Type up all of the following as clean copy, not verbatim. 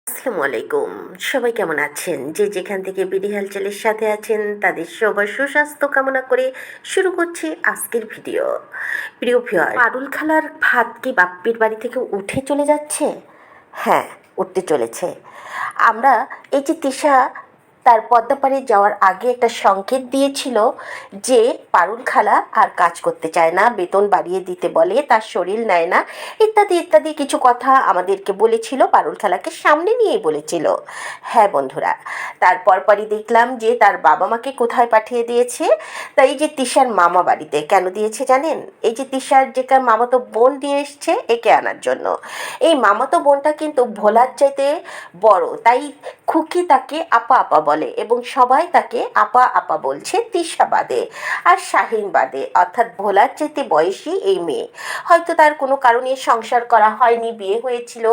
আসসালামু আলাইকুম। সবাই কেমন আছেন? যে যেখান থেকে বিডি হালচালের সাথে আছেন তাদের সবার সুস্বাস্থ্য কামনা করে শুরু করছি আজকের ভিডিও। প্রিয় ভিউয়ার, পারুল খালার ভাত কি বাপ্পির বাড়ি থেকে উঠে চলে যাচ্ছে? হ্যাঁ, উঠতে চলেছে। আমরা এই যে তিশা তার পদ্মাপাড়ে যাওয়ার আগে একটা সংকেত দিয়েছিল যে পারুল খালা আর কাজ করতে চায় না, বেতন বাড়িয়ে দিতে বলে, তার শরীর নেয় না, ইত্যাদি ইত্যাদি কিছু কথা আমাদেরকে বলেছিল, পারুল খালাকে সামনে নিয়েই বলেছিল। হ্যাঁ বন্ধুরা, তারপর পরই দেখলাম যে তার বাবা মাকে কোথায় পাঠিয়ে দিয়েছে। তাই যে তিশার মামা বাড়িতে কেন দিয়েছে জানেন? এই যে তিশার যেটা মামাতো বোন দিয়ে এসছে একে আনার জন্য। এই মামাতো বোনটা কিন্তু ভোলার চাইতে বড়, তাই খুকি তাকে আপা আপা বলে এবং সবাই তাকে আপা আপা বলছে তিশা বাদে আর শাহিন বাদে, অর্থাৎ ভোলার চাইতে বয়সী এই মেয়ে। হয়তো তার কোনো কারণে সংসার করা হয়নি, বিয়ে হয়েছিল,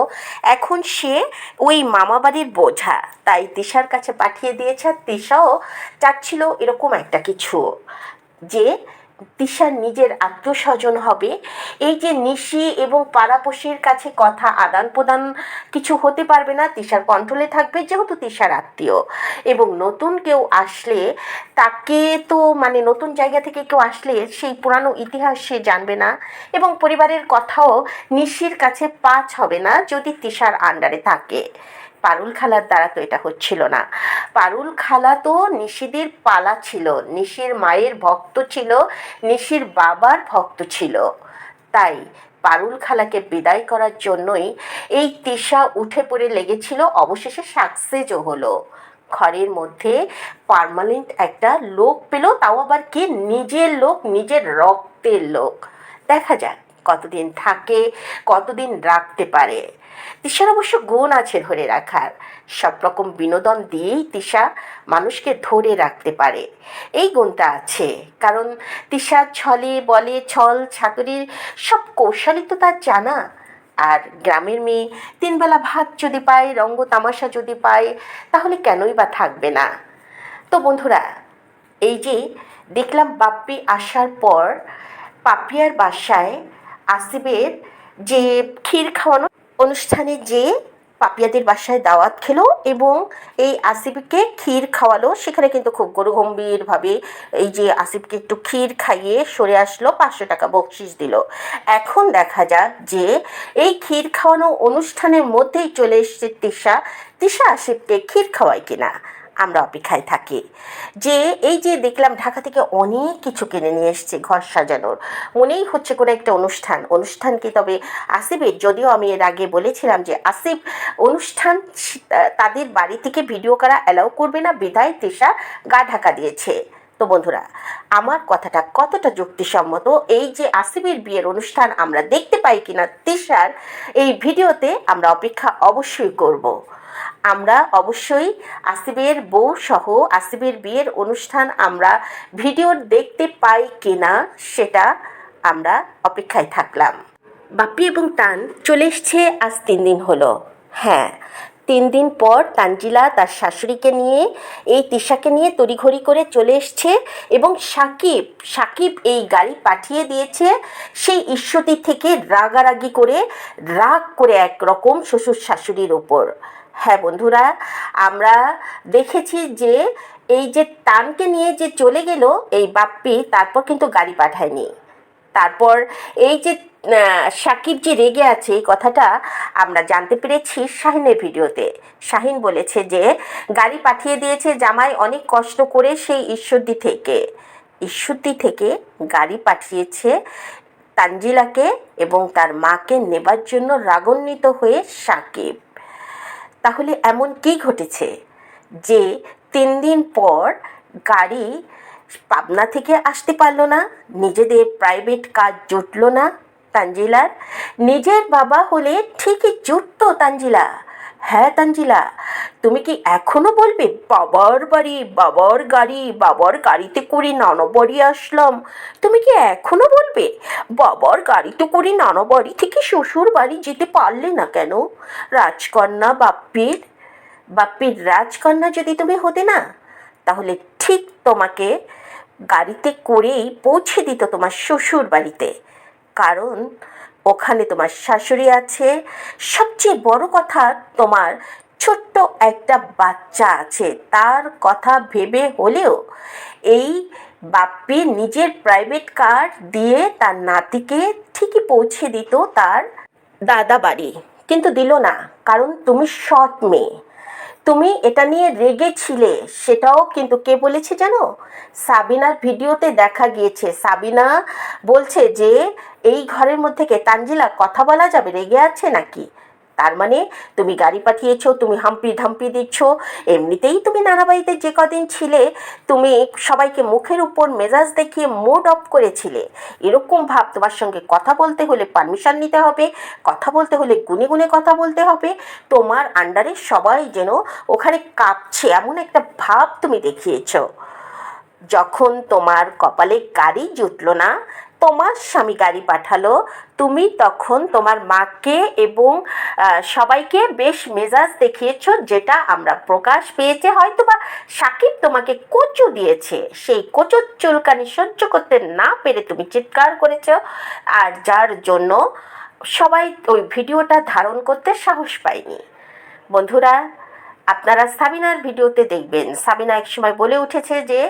এখন সে ওই মামা বাড়ির বোঝা, তাই তিশার কাছে পাঠিয়ে দিয়েছে। আর তিশাও চাচ্ছিল এরকম একটা কিছু, যে তিশার নিজের আত্মস্বজন হবে। এই যে নিশি এবং পাড়াপড়শির কাছে কথা আদান প্রদান কিছু হতে পারবে না, তিশার কন্ট্রোলে থাকবে, যেহেতু তিশার আত্মীয়। এবং নতুন কেউ আসলে তাকে তো মানে নতুন জায়গা থেকে কেউ আসলে সেই পুরানো ইতিহাস সে জানবে না, এবং পরিবারের কথাও নিশির কাছে পাঁচ হবে না যদি তিশার আন্ডারে থাকে। পারুল খালার দ্বারা তো এটা হচ্ছিল না। পারুল খালা তো নিশিদের পালা ছিল, নিশির মায়ের ভক্ত ছিল, নিশির বাবার ভক্ত ছিল। তাই পারুল খালাকে বিদায় করার জন্যই এই তিশা উঠে পড়ে লেগেছিল। অবশেষে সাকসেসও হলো, ঘরের মধ্যে পার্মানেন্ট একটা লোক পেল, তাও আবার কি নিজের লোক, নিজের রক্তের লোক। দেখা যাক কতদিন থাকে, কতদিন রাখতে পারে। তিশার অবশ্য গুণ আছে ধরে রাখার, সব রকম বিনোদন দিয়েই তিশা মানুষকে ধরে রাখতে পারে, এই গুণটা আছে। কারণ তিশা ছলে বলে, ছল ছাতুরির সব কৌশলই তো তার জানা। আর গ্রামের মেয়ে তিনবেলা ভাত যদি পায়, রঙ্গ তামাশা যদি পায়, তাহলে কেনই বা থাকবে না? তো বন্ধুরা, এই যে দেখলাম বাপ্পি আসার পর পাপিয়ার বাসায় আসিফের যে ক্ষীর খাওয়ানো অনুষ্ঠানে যে পাপিয়াদের বাসায় দাওয়াত খেলো এবং এই আসিফকে ক্ষীর খাওয়ালো, সেখানে কিন্তু খুব গম্ভীরভাবে এই যে আসিফকে একটু ক্ষীর খাইয়ে সরে আসলো, 500 টাকা বকশিস দিল। এখন দেখা যাক যে এই ক্ষীর খাওয়ানো অনুষ্ঠানের মধ্যেই চলে এসছে তিশা। তিশা আসিফকে ক্ষীর খাওয়ায় কিনা আমরা অপেক্ষায় থাকি। যে এই যে দেখলাম ঢাকা থেকে অনেক কিছু কিনে নিয়ে এসছে ঘর সাজানোর, মনেই হচ্ছে কোনো একটা অনুষ্ঠান কি? তবে আসিফের, যদিও আমি এর আগে বলেছিলাম যে আসিফ অনুষ্ঠান তাদের বাড়ি থেকে ভিডিও করা অ্যালাউ করবে না, বিধায় তিশা গা ঢাকা দিয়েছে। তো বন্ধুরা, আমার কথাটা কতটা যুক্তিসম্মত? এই যে আসিফের বিয়ের অনুষ্ঠান আমরা দেখতে পাই কিনা তিশার এই ভিডিওতে, আমরা অপেক্ষা অবশ্যই করব। আমরা অবশ্যই আসিফের বউ সহ আসিফের বিয়ের অনুষ্ঠান আমরা ভিডিও দেখতে পাই কিনা সেটা আমরা অপেক্ষায় থাকলাম। বাপ্পি এবং তান চলে এসছে আজ 3 দিন হলো। হ্যাঁ, 3 দিন পর তানজিলা তার শাশুড়িকে নিয়ে এই তিশাকে নিয়ে তড়িঘড়ি করে চলে এসছে। এবং সাকিব এই গাড়ি পাঠিয়ে দিয়েছে সেই ঈশ্বরদী থেকে, রাগারাগি করে, রাগ করে একরকম শ্বশুর শাশুড়ির ওপর। হ্যাঁ বন্ধুরা, আমরা দেখেছি যে এই যে তানকে নিয়ে যে চলে গেল এই বাপ্পি, তারপর কিন্তু গাড়ি পাঠায়নি। তারপর এই যে সাকিব যে রেগে আছে, এই কথাটা আমরা জানতে পেরেছি শাহিনের ভিডিওতে। শাহিন বলেছে যে গাড়ি পাঠিয়ে দিয়েছে জামাই অনেক কষ্ট করে সেই ঈশ্বরদী থেকে গাড়ি পাঠিয়েছে তানজিলাকে এবং তার মাকে নেবার জন্য রাগান্বিত হয়ে সাকিব। তাহলে এমন কী ঘটেছে যে 3 দিন পর গাড়ি পাবনা থেকে আসতে পারলো না? নিজেদের প্রাইভেট কার জুটলো না তানজিলার? নিজের বাবা হলে ঠিকই জুটতো তানজিলা। হ্যাঁ তানজিলা, তুমি কি এখনো বলবে বাবার বাড়ি, বাবার গাড়ি, বাবার গাড়িতে করে নানাবাড়ি আসলাম? তুমি কি এখনো বলবে বাবার গাড়িতে করে নানাবাড়ি থেকে শ্বশুর বাড়ি যেতে পারলে না কেন? রাজকন্যা বাপ্পির রাজকন্যা যদি তুমি হতে না, তাহলে ঠিক তোমাকে গাড়িতে করেই পৌঁছে দিত তোমার শ্বশুর বাড়িতে। কারণ ওখানে তোমার শাশুড়ি আছে, সবচেয়ে বড় কথা তোমার ছোট্ট একটা বাচ্চা আছে, তার কথা ভেবে হলেও এই বাপ্পি নিজের প্রাইভেট কার দিয়ে তার নাতিকে ঠিকই পৌঁছে দিত তার দাদা বাড়ি, কিন্তু দিল না। কারণ তুমি সৎ মেয়ে, তুমি এটা নিয়ে রেগেছিলে। সেটাও কিন্তু কে বলেছে জানো? সাবিনার ভিডিওতে দেখা গিয়েছে। সাবিনা বলছে যে এই ঘরের মধ্যে কে তানজিলা কথা বলা যাবে, রেগে আছে নাকি? তার মানে তুমি গাড়ি পাঠিয়েছো, তুমি হাম্পি ধাম্পি দিচ্ছ। এমনিতেই তুমি নানাবাড়িতে যে কদিন ছিলে, তুমি সবাইকে মুখের উপর মেজাজ দেখিয়ে মুড অফ করেছিলে। এরকম ভাব, তোমার সঙ্গে কথা বলতে হলে পারমিশন নিতে হবে, কথা বলতে হলে গুনে গুনে কথা বলতে হবে। তোমার আন্ডারে সবাই যেন ওখানে কাঁপছে, এমন একটা ভাব তুমি দেখিয়েছো। যখন তোমার কপালে গাড়ি জুটলো না, তোমার স্বামী গাড়ি পাঠালো, তুমি তখন তোমার মাকে এবং সবাইকে বেশ মেজাজ দেখিয়েছো, যেটা আমরা প্রকাশ পেয়েছে। হয়তো বা সাকিব তোমাকে কচু দিয়েছে, সেই কচুর চুলকানি সহ্য করতে না পেরে তুমি চিৎকার করেছো, আর যার জন্য সবাই ওই ভিডিওটা ধারণ করতে সাহস পায়নি। বন্ধুরা, আপনারা সাবিনার ভিডিওতে দেখবেন, সাবিনা একসময় বলে উঠেছে যে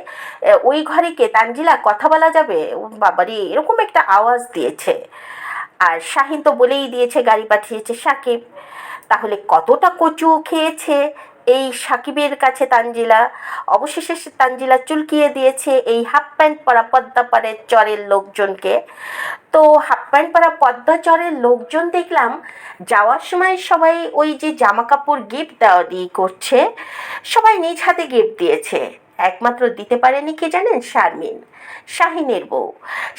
ওই ঘরে কে তানজিলা কথা বলা যাবে, ও বাবারে এরকম একটা আওয়াজ দিয়েছে। আর শাহিন তো বলেই দিয়েছে গাড়ি পাঠিয়েছে সাকিব। তাহলে কতটা কচু খেয়েছে এই সাকিবের কাছে তানজিলা। অবশেষে তানজিলা চুলকিয়ে দিয়েছে এই হাফ প্যান্ট পরা পদ্মাপাড়ের চরের লোকজনকে। তো হাফ প্যান্ট পরা পদ্মাচরের লোকজন দেখলাম যাওয়ার সময় সবাই ওই যে জামা কাপড় গিফট দেওয়া দিয়ে করছে, সবাই নিজ হাতে গিফট দিয়েছে। একমাত্র দিতে পারেনি কে জানেন? শারমিন, শাহিনের বউ।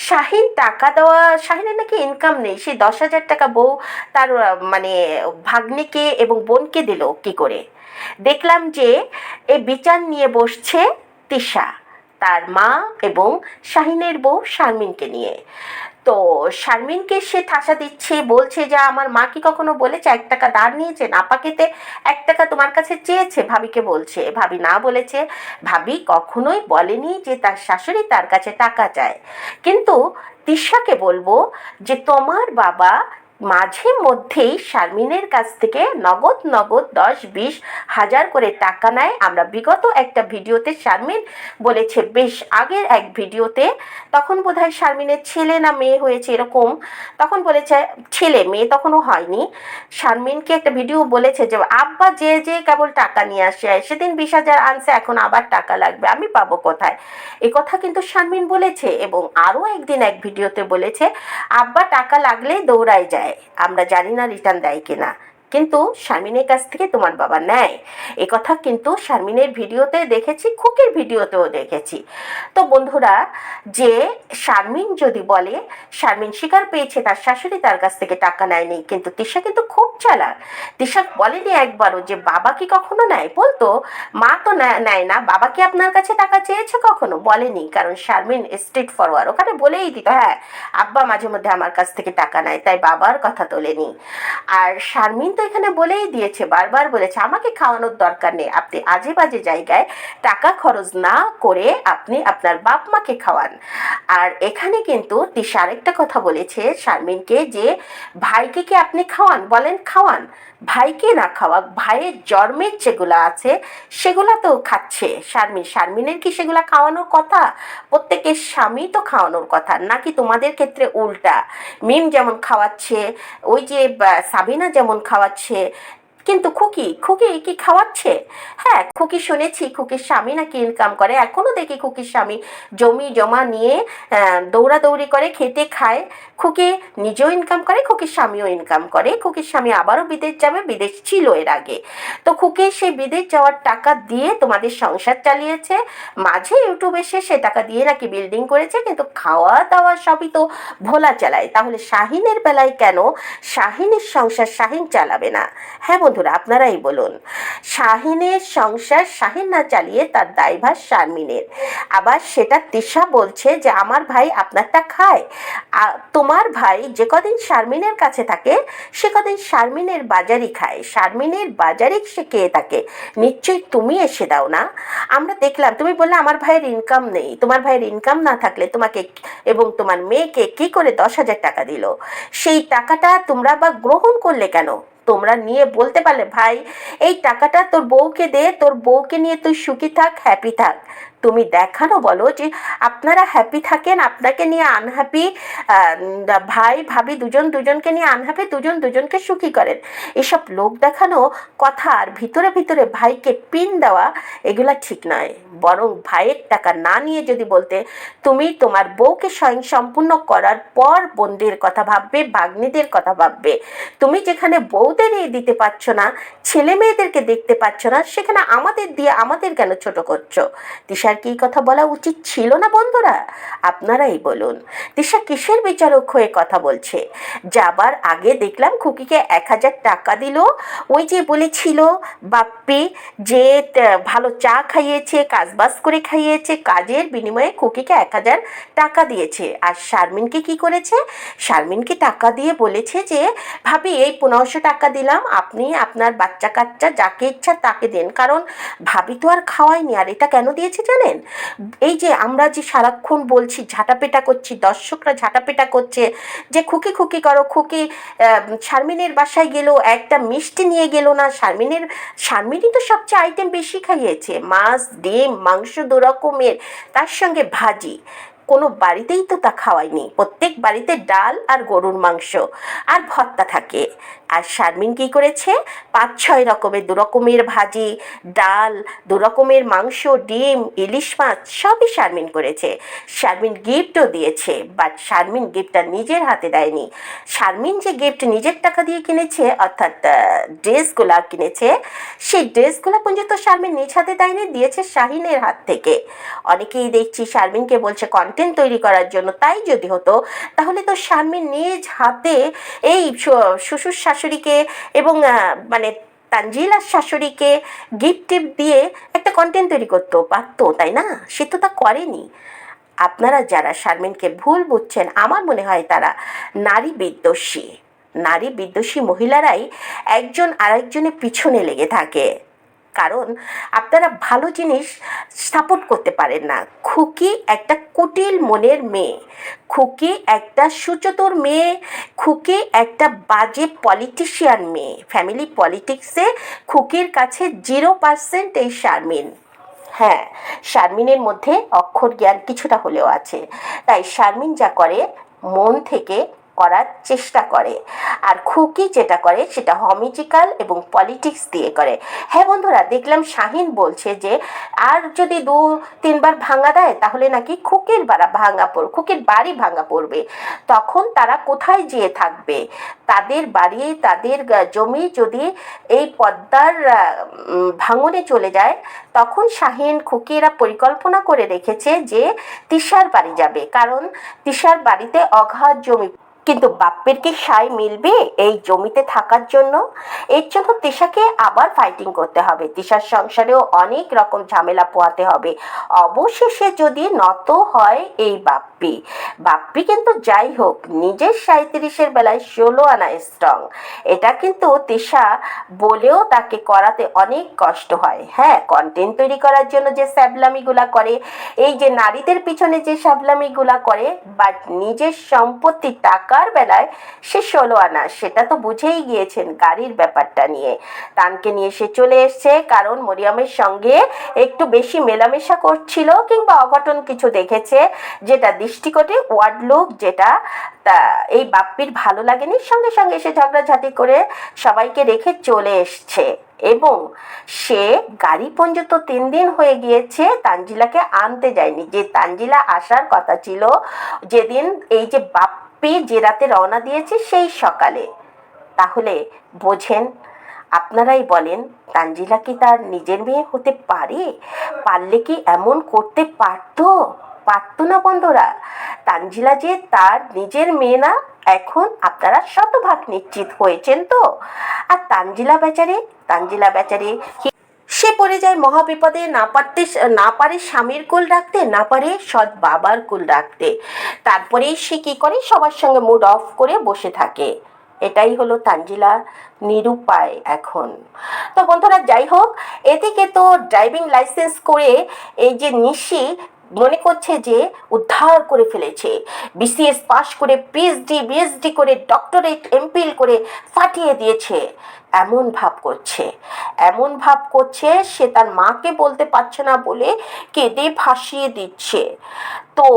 শাহিন টাকা দেওয়া, শাহিনের নাকি ইনকাম নেই, সে 10,000 টাকা বউ তার মানে ভাগ্নিকে এবং বোনকে দিল কি করে? দেখলাম যে এই বিচার নিয়ে বসছে তিশা, তার মা এবং শাহিনের বউ শারমিনকে নিয়ে। তো শারমিনকে সে ঠাসা দিচ্ছে, বলছে যে আমার মা কি কখনো বলেছে 1 টাকা ধার নিয়েছেন? আপাকেতে 1 টাকা তোমার কাছে চেয়েছে? ভাবিকে বলছে। ভাবি না বলেছে, ভাবি কখনোই বলেনি যে তার শাশুড়ি তার কাছে টাকা চায়। কিন্তু তিশাকে বলবো যে তোমার বাবা মাঝে মধ্যেই শারমিনের কাছ থেকে নগদ নগদ 10-20 হাজার করে টাকা নেয়। আমরা বিগত একটা ভিডিওতে শারমিন বলেছে, বেশ আগের এক ভিডিওতে, তখন বোধহয় শারমিনের ছেলে না মেয়ে হয়েছে এরকম, তখন বলেছে ছেলে, মেয়ে তখনও হয়নি। শারমিনকে একটা ভিডিও বলেছে যে আব্বা যে যে কেবল টাকা নিয়ে আসে, সেদিন 20,000 আনছে, এখন আবার টাকা লাগবে, আমি পাবো কোথায়? এ কথা কিন্তু শারমিন বলেছে। এবং আরও একদিন এক ভিডিওতে বলেছে আব্বা টাকা লাগলে দৌড়ায় যায়, আমরা জানি না রিটার্ন দেয় কিনা, কিন্তু শারমিনের কাছ থেকে তোমার বাবা নেয়। এ কথা কিন্তু শারমিনের ভিডিওতে দেখেছি, খুকির ভিডিওতেও দেখেছি। তো বন্ধুরা, যে শারমিন যদি বলে, শারমিন স্বীকার পেয়েছে তার শাশুড়ি তার কাছ থেকে টাকা নেয়নি, কিন্তু তিশা কিন্তু খুব চালাক। তিশা বলেনি একবারও যে বাবা কি কখনো নেয়, বলতো মা তো নেয় না, বাবা কি আপনার কাছে টাকা চেয়েছে কখনো? বলেনি, কারণ শারমিন স্ট্রেট ফরওয়ার্ড, ওখানে বলেই দিত হ্যাঁ আব্বা মাঝে মধ্যে আমার কাছ থেকে টাকা নেয়, তাই বাবার কথা তোলেনি। আর শারমিন তো এখানে বলেই দিয়েছে, বারবার বলেছে আমাকে খাওয়ানোর দরকার নেই, আপনি আজে বাজে জায়গায় টাকা খরচ না করে আপনি আপনার বাপ মাকে খাওয়ান। আর এখানে কিন্তু তিশা আরেকটা কথা বলেছে শারমিনকে যে ভাইকে কি আপনি খাওয়ান? বলেন খাওয়ান, ভাইকে না খাওয়াক, ভাইয়ের জন্মের যেগুলো আছে সেগুলা তো খাচ্ছে শারমিন। শারমিনের কি সেগুলা খাওয়ানোর কথা? প্রত্যেকের স্বামী তো খাওয়ানোর কথা, নাকি তোমাদের ক্ষেত্রে উল্টা? মিম যেমন খাওয়াচ্ছে, ওই যে সাবিনা যেমন খাওয়াচ্ছে, কিন্তু খুকি খুকি কি খাওয়াচ্ছে? হ্যাঁ, খুকি শুনেছি খুকির স্বামী নাকি ইনকাম করে, এখনও দেখি খুকির স্বামী জমি জমা নিয়ে দৌড়াদৌড়ি করে, খেটে খায়। খুকি নিজেও ইনকাম করে, খুকির স্বামীও ইনকাম করে। খুকির স্বামী আবারও বিদেশ যাবে, বিদেশ ছিল এর আগে। তো খুকি সেই বিদেশ যাওয়ার টাকা দিয়ে তোমাদের সংসার চালিয়েছে, মাঝে ইউটিউবে এসে সে টাকা দিয়ে নাকি বিল্ডিং করেছে, কিন্তু খাওয়া দাওয়া সবই তো ভোলা চালায়। তাহলে শাহিনের বেলায় কেন শাহিনের সংসার শাহিন চালাবে না? হ্যাঁ বন্ধুরা, আপনারাই বলুন। শাহিনের সংসার শাহিন না চালিয়ে তার দায়ভার শারমিনের। আবার সেটা তিশা বলছে যে আমার ভাই আপনারটা খায়। তোমার ভাই যে কদিন শারমিনের কাছে থাকে সে কদিন শারমিনের বাজারই খায়, শারমিনের বাজারই সে খেয়ে থাকে। নিশ্চয়ই তুমি এসে দাও না? আমরা দেখলাম তুমি বললে আমার ভাইয়ের ইনকাম নেই, তোমার ভাইয়ের ইনকাম না থাকলে তোমাকে এবং তোমার মেয়েকে কি করে 10,000 টাকা দিল? সেই টাকাটা তোমরা বা গ্রহণ করলে কেন? তোমরা নিয়ে বলতে পারলে ভাই এই টাকাটা তোর বউকে দে, তোর বউকে নিয়ে তুই সুখী থাক, হ্যাপি থাক। তুমি দেখানো বলো যে আপনারা হ্যাপি থাকেন, আপনাকে নিয়ে আনহ্যাপি ভাই ভাবি দুজন দুজনকে নিয়ে আনহ্যাপি, দুজন দুজনকে সুখী করেন। এসব লোক দেখানো কথা আর ভিতরে ভিতরে ভাইকে পিন দেওয়া, এগুলা ঠিক নয়। বরং ভাইয়ের টাকা না নিয়ে যদি বলতে তুমি তোমার বউকে স্বয়ং সম্পূর্ণ করার পর বোনদের কথা ভাববে, ভাগ্নিদের কথা ভাববে। তুমি যেখানে বউদের দিতে পারছো না, ছেলে মেয়েদেরকে দেখতে পাচ্ছ না, সেখানে আমাদের দিয়ে আমাদের কেন ছোট করছো? তিশার কি কথা বলা উচিত ছিল না বন্ধুরা? আপনারাই বলুন। তিশা কিসের বিচারক হয়ে কথা বলছে? যাবার আগে দেখলাম খুকিকে 1000 টাকা দিল। ওই যে বলেছিল বাপ্পি যে ভালো চা খাইয়েছে, কাজবাজ করে খাইয়েছে, কাজের বিনিময়ে খুকিকে 1000 টাকা দিয়েছে। আর শারমিনকে কি করেছে? শারমিনকে টাকা দিয়ে বলেছে যে ভাবি এই 1500 টাকা দিলাম, আপনি আপনার বাচ্চা কাচ্চা যাকে ইচ্ছা তাকে দেন। কারণ ভাবি তো আর খাওয়ায়নি। আর এটা কেন দিয়েছে জানেন? এই যে আমরা যে সারাক্ষণ বলছি, ঝাঁটাপেটা করছি, দর্শকরা ঝাঁটাপেটা করছে যে খুকি খুকি করো, খুকি শারমিনের বাসায় গেল, একটা মিষ্টি নিয়ে গেল না। শারমিনই তো সবচেয়ে আইটেম বেশি খাইয়েছে, মাছ ডিম মাংস 2 রকমের, তার সঙ্গে ভাজি। কোনো বাড়িতেই তো তা খাওয়ায়নি। প্রত্যেক বাড়িতে ডাল আর গরুর মাংস আর ভর্তা থাকে। আর শারমিন কী করেছে? 5-6 রকমের, 2 রকমের ভাজি, ডাল, 2 রকমের মাংস, ডিম, ইলিশ মাছ সবই শারমিন করেছে। শারমিন গিফটও দিয়েছে, বাট শারমিন গিফটটা নিজের হাতে দেয়নি। শারমিন যে গিফট নিজের টাকা দিয়ে কিনেছে, অর্থাৎ ড্রেসগুলা কিনেছে, সেই ড্রেসগুলা পর্যন্ত শারমিন নিজ হাতে দেয়নি, দিয়েছে শাহিনের হাত থেকে। অনেকেই দেখছি শারমিনকে বলছে কন্টেন্ট তৈরি করার জন্য। তাই যদি হতো তাহলে তো শারমিন নিজ হাতে এই শ্বশুর শাশুড়িকে এবং মানে তানজিলার শাশুড়িকে গিফট টিপ দিয়ে একটা কন্টেন্ট তৈরি করতে পারতো, তাই না? সে তো তা করেনি। আপনারা যারা শারমিনকে ভুল বুঝছেন, আমার মনে হয় তারা নারী বিদ্বেষী। নারী বিদ্বেষী মহিলারাই একজন আরেকজনের পিছনে লেগে থাকে। কারণ আপনারা ভালো জিনিস সাপোর্ট করতে পারেন না। খুকি একটা কুটিল মনের মেয়ে, খুকি একটা সুচতুর মেয়ে, খুকি একটা বাজে পলিটিশিয়ান মেয়ে। ফ্যামিলি পলিটিক্সে খুকির কাছে 0% এই শারমিন। হ্যাঁ, শারমিনের মধ্যে অক্ষর জ্ঞান কিছুটা হলেও আছে। তাই শারমিন যা করে মন থেকে করার চেষ্টা করে। আর খুকি যেটা করে সেটা হমিজিক্যাল এবং পলিটিক্স দিয়ে করে। হ্যাঁ বন্ধুরা, দেখলাম শাহিন বলছে যে আর যদি 2-3 বার ভাঙা দেয় তাহলে নাকি খুকির খুকির বাড়ি ভাঙা পড়বে। তখন তারা কোথায় যেয়ে থাকবে? তাদের বাড়ি, তাদের জমি যদি এই পদ্মার ভাঙনে চলে যায়, তখন শাহিন খুকিরা পরিকল্পনা করে রেখেছে যে তিশার বাড়ি যাবে। কারণ তিশার বাড়িতে অগাধ জমি। কিন্তু বাপ্পের কি সায় মিলবে এই জমিতে থাকার জন্য? এর জন্য তিশাকে আবার ফাইটিং করতে হবে। তিশার সংসারেও অনেক রকম ঝামেলা পোহাতে হবে। অবশেষে যদি নত হয় এই বাপ্পি কিন্তু যাই হোক নিজের 37-এর বেলায় 16 আনা স্ট্রং। এটা কিন্তু তিশা বলেও তাকে করাতে অনেক কষ্ট হয়। হ্যাঁ, কন্টেন্ট তৈরি করার জন্য যে স্যাবলামিগুলা করে, এই যে নারীদের পিছনে যে স্যাবলামিগুলা করে, বাট নিজের সম্পত্তি টাকার বেলায় সে 16 আনা। সেটা তো বুঝেই গিয়েছেন গাড়ির ব্যাপারটা নিয়ে। তানকে নিয়ে সে চলে এসছে কারণ মরিয়মের সঙ্গে একটু বেশি মেলামেশা করছিল, কিংবা অঘটন কিছু দেখেছে যেটা দৃষ্টিকটে ওয়ার্ড লুক, যেটা তা এই বাপ্পির ভালো লাগেনি। সঙ্গে সঙ্গে এসে ঝগড়াঝাটি করে সবাইকে রেখে চলে এসছে। এবং সে গাড়ি পর্যন্ত 3 দিন হয়ে গিয়েছে তানজিলাকে আনতে যায়নি। যে তানজিলা আসার কথা ছিল যেদিন, এই যে বাপ্পি যে রাতে রওনা দিয়েছে সেই সকালে। তাহলে বোঝেন, আপনারাই বলেন তানজিলা কি তার নিজের মেয়ে হতে পারে? পারলে কি এমন করতে পারতো না বন্ধুরা? তানজিলা যে তার নিজের মেয়ে না, এখন আপনারা শতভাগ নিশ্চিত হয়েছেন তো? আর তানজিলা বেচারি সে পড়ে যায় মহাবিপদে। না পারে স্বামীর কোল রাখতে, না পারে সৎ বাবার কোল রাখতে। তারপরে সে কি করে? সবার সঙ্গে মুড অফ করে বসে থাকে। এটাই হলো তানজিলা, নিরুপায় এখন। তো বন্ধুরা যাই হোক, এদিকে তো ড্রাইভিং লাইসেন্স করে এই যে নিশি মনে করছে যে উদ্ধার করে ফেলেছে, বিসিএস পাশ করে পিএইচডি করে ডক্টরেট এমপিল করে ফাটিয়ে দিয়েছে, এমন ভাব করছে সে তার মাকে বলতে পারছে না বলে কেঁদে ভাসিয়ে দিচ্ছে। তো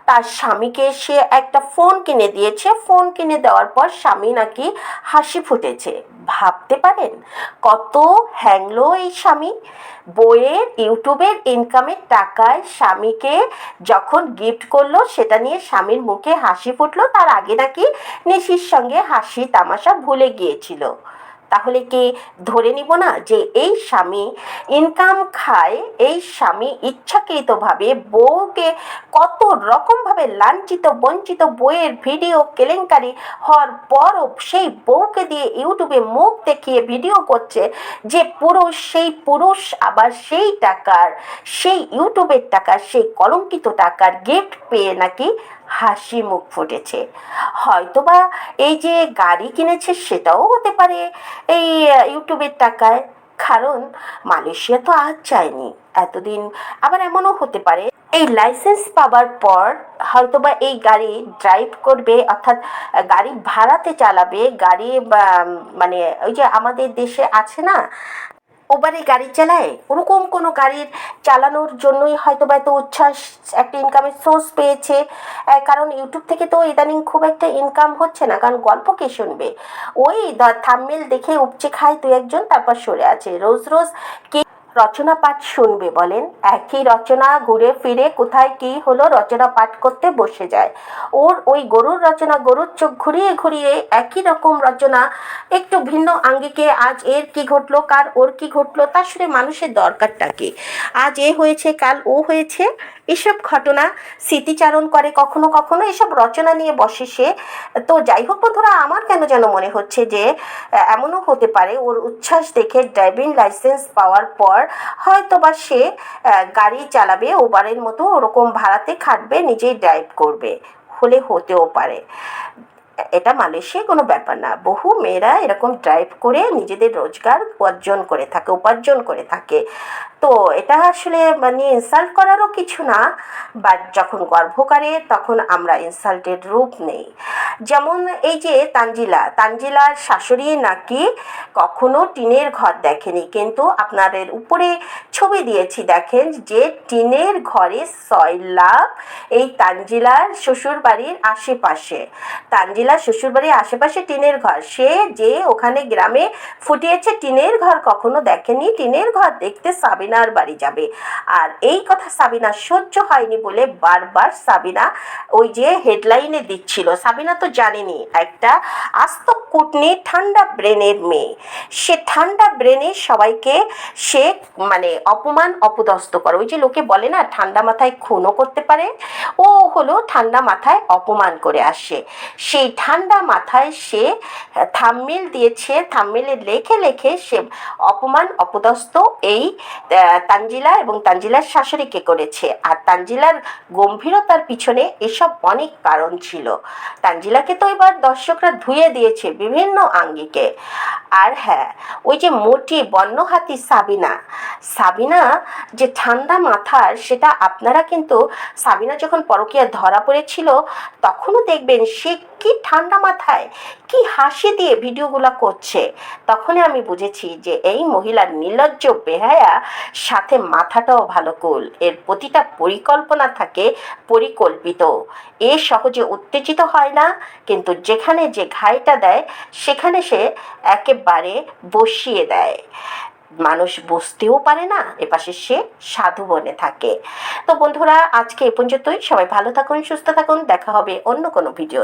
তার স্বামীকে সে একটা ফোন কিনে দিয়েছে, ফোন কিনে দেওয়ার পর স্বামী নাকি হাসি ফুটেছে। ভাবতে পারেন কত হ্যাংলো এই স্বামী। বইয়ের ইউটিউবের ইনকামের টাকায় স্বামীকে যখন গিফট করলো সেটা নিয়ে স্বামীর মুখে হাসি ফুটলো, তার আগে নাকি নিশির সঙ্গে হাসি তামাশা ভুলে গিয়েছিল। তাহলে কি ধরে নিব না যে এই স্বামী ইনকাম খায়, এই স্বামী ইচ্ছাকৃতভাবে বউকে কত রকমভাবে লাঞ্ছিত বঞ্চিত, বইয়ের ভিডিও কেলেঙ্কারি হওয়ার পরও সেই বউকে দিয়ে ইউটিউবে মুখ দেখিয়ে ভিডিও করছে, যে পুরুষ সেই পুরুষ আবার সেই টাকার, সেই ইউটিউবের টাকার, সেই কলঙ্কিত টাকার গিফট পেয়ে নাকি হাসি মুখ ফুটেছে। হয়তোবা এই যে গাড়ি কিনেছে সেটাও হতে পারে এই ইউটিউবের টাকায়, কারণ মালয়েশিয়া তো আজ যায়নি এতদিন। আবার এমনও হতে পারে এই লাইসেন্স পাওয়ার পর হয়তোবা এই গাড়ি ড্রাইভ করবে, অর্থাৎ গাড়ি ভাড়াতে চালাবে, গাড়ি মানে ওই যে আমাদের দেশে আছে না ওবারে গাড়ি চালায়, ওরকম কোনো গাড়ির চালানোর জন্যই হয়তো বা এত উচ্ছ্বাস, একটা ইনকামের সোর্স পেয়েছে। কারণ ইউটিউব থেকে তো ইদানিং খুব একটা ইনকাম হচ্ছে না, কারণ গল্প কে শুনবে, ওই থাম্বনেল দেখে উপচে খায় দু একজন, তারপর সরে আছে। রোজ রোজ কে রচনা পাঠ শুনবে বলেন? একই রচনা ঘুরে ফিরে কোথায় কি হলো রচনা পাঠ করতে বসে যায়। ওর ওই গরুর রচনা, গরুর চোখ ঘুরিয়ে ঘুরিয়ে একই রকম রচনা, একটু ভিন্ন আঙ্গিকে আজ এর কি ঘটলো, কার ওর কি ঘটলো, তার সাথে মানুষের দরকারটা কি, আজ এ হয়েছে কাল ও হয়েছে, এসব ঘটনা স্মৃতিচারণ করে কখনো কখনো, এসব রচনা নিয়ে বসে সে। তো যাই হোক বন্ধুরা, আমার কেন যেন মনে হচ্ছে যে এমনও হতে পারে ওর উচ্ছ্বাস দেখে ড্রাইভিং লাইসেন্স পাওয়ার পর হয়তো বা সে গাড়ি চালাবে, ওবারের মতো ওরকম ভাড়াতে খাটবে, নিজেই ড্রাইভ করবে, হলে হতেও পারে। এটা মালয়েশিয়ায় কোনো ব্যাপার না, বহু মেয়েরা এরকম ড্রাইভ করে নিজেদের রোজগার উপার্জন করে থাকে। তো এটা আসলে মানে ইনসাল্ট করারও কিছু না, বাট যখন গর্ভকারে তখন আমরা ইনসাল্টের রূপ নেই। যেমন এই যে তানজিলার শাশুড়ি নাকি কখনো টিনের ঘর দেখেনি, কিন্তু আপনাদের উপরে ছবি দিয়েছি দেখেন যে টিনের ঘরে সয়লাভ এই তানজিলার শ্বশুরবাড়ির আশেপাশে, তানজিলার শ্বশুরবাড়ির আশেপাশে টিনের ঘর, সে যে ওখানে গ্রামে ফুটিয়েছে টিনের ঘর কখনো দেখেনি। টিনের ঘর দেখতে সাবিনার বাড়ি যাবে, আর এই কথা সাবিনা সহ্য হয়নি বলে বারবার সাবিনা ওই যে হেডলাইনে দিচ্ছিল। সাবিনা তো জানেনি, একটা আস্ত কুটনি ঠান্ডা ব্রেনের মেয়ে, সে ঠান্ডা ব্রেনে সবাইকে সে মানে অপমান অপদস্থ করে। ওই যে লোকে বলে না ঠান্ডা মাথায় খুনও করতে পারে, ও হলো ঠান্ডা মাথায় অপমান করে আসে। সেই ঠান্ডা মাথায় সে থাম্বনেল দিয়েছে, থাম্বনেলে লেখে লেখে সে অপমান অপদস্থ এই তানজিলা এবং তানজিলার শাশুড়িকে করেছে। আর তানজিলার গম্ভীরতার পিছনে এসব অনেক কারণ ছিল। তানজিলাকে তো এবার দর্শকরা ধুয়ে দিয়েছে বিভিন্ন আঙ্গিকে। আর হ্যাঁ, ওই যে মোটি বন্যহাতি সাবিনা যে ঠান্ডা মাথার, সেটা আপনারা কিন্তু সাবিনা যখন পরকীয়া ধরা পড়েছিল তখনও দেখবেন সে কি ঠান্ডা মাথায় কি হাসি দিয়ে ভিডিওগুলো করছে। তখনই আমি বুঝেছি যে এই মহিলার নির্লজ্জ বেহায়া, সাথে মাথাটাও ভালো কুল, এর প্রতিটা পরিকল্পনা থাকে পরিকল্পিত। এ সহজে উত্তেজিত হয় না, কিন্তু যেখানে যে ঘাইটা দেয় সেখানে সে একেবারে বসিয়ে দেয়। মানুষ বুঝতেও পারে না, এপাশে সে সাধু বনে থাকে। তো বন্ধুরা, আজকে এ পর্যন্তই। সবাই ভালো থাকুন, সুস্থ থাকুন, দেখা হবে অন্য কোনো ভিডিও।